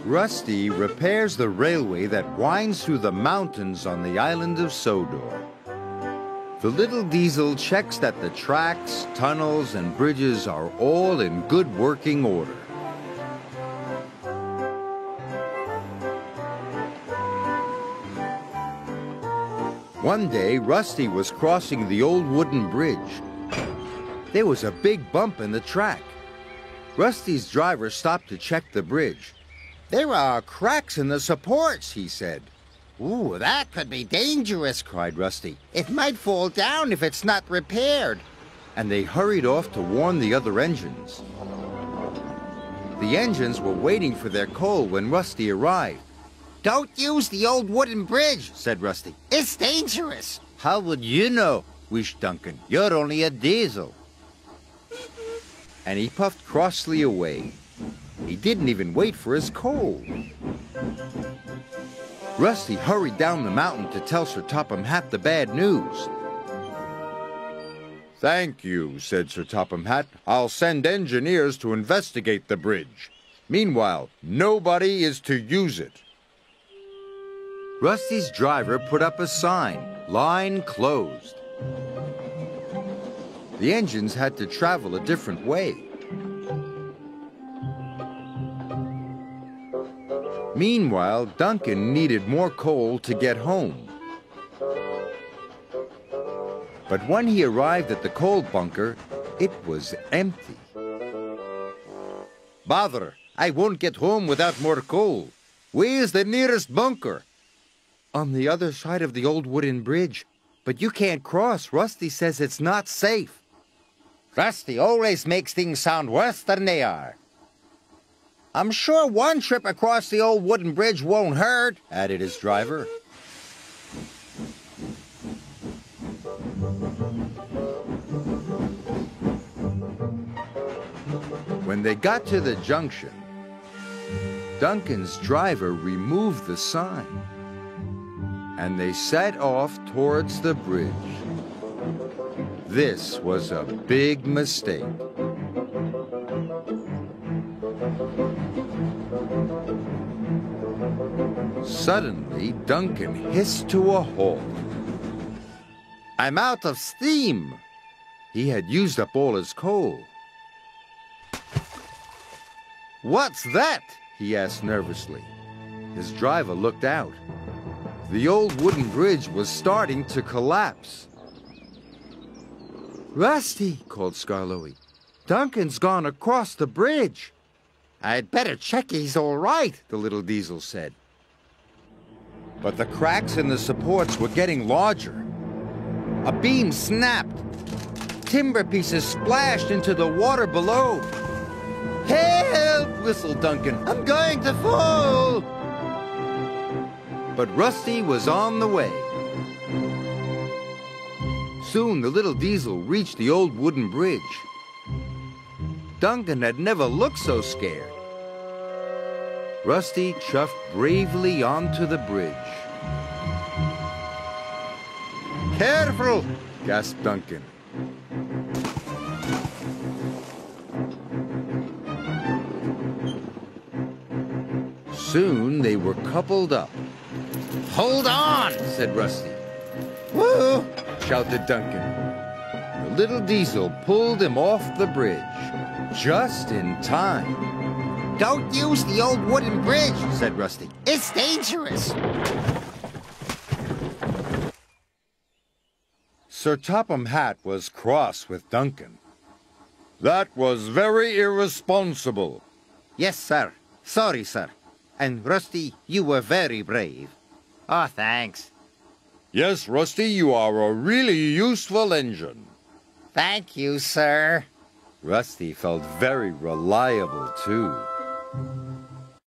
Rusty repairs the railway that winds through the mountains on the island of Sodor. The little diesel checks that the tracks, tunnels, and bridges are all in good working order. One day, Rusty was crossing the old wooden bridge. There was a big bump in the track. Rusty's driver stopped to check the bridge. "There are cracks in the supports," he said. "Ooh, that could be dangerous," cried Rusty. "It might fall down if it's not repaired." And they hurried off to warn the other engines. The engines were waiting for their coal when Rusty arrived. "Don't use the old wooden bridge," said Rusty. "It's dangerous." "How would you know?" wished Duncan. "You're only a diesel." And he puffed crossly away. He didn't even wait for his coal. Rusty hurried down the mountain to tell Sir Topham Hatt the bad news. "Thank you," said Sir Topham Hatt. "I'll send engineers to investigate the bridge. Meanwhile, nobody is to use it." Rusty's driver put up a sign, "Line closed." The engines had to travel a different way. Meanwhile, Duncan needed more coal to get home. But when he arrived at the coal bunker, it was empty. "Bother! I won't get home without more coal. Where's the nearest bunker?" "On the other side of the old wooden bridge. But you can't cross. Rusty says it's not safe." "Rusty always makes things sound worse than they are." "I'm sure one trip across the old wooden bridge won't hurt," added his driver. When they got to the junction, Duncan's driver removed the sign, and they set off towards the bridge. This was a big mistake. Suddenly, Duncan hissed to a halt. "I'm out of steam!" He had used up all his coal. "What's that?" he asked nervously. His driver looked out. The old wooden bridge was starting to collapse. "Rusty," called Skarloey, "Duncan's gone across the bridge." "I'd better check he's all right," the little diesel said. But the cracks in the supports were getting larger. A beam snapped. Timber pieces splashed into the water below. "Help!" whistled Duncan. "I'm going to fall!" But Rusty was on the way. Soon the little diesel reached the old wooden bridge. Duncan had never looked so scared. Rusty chuffed bravely onto the bridge. "Careful!" gasped Duncan. Soon they were coupled up. "Hold on!" said Rusty. "Woo!" shouted Duncan. The little diesel pulled him off the bridge, just in time. "Don't use the old wooden bridge," said Rusty. "It's dangerous." Sir Topham Hatt was cross with Duncan. "That was very irresponsible." "Yes, sir. Sorry, sir. And, Rusty, you were very brave." "Oh, thanks." "Yes, Rusty, you are a really useful engine." "Thank you, sir." Rusty felt very reliable, too.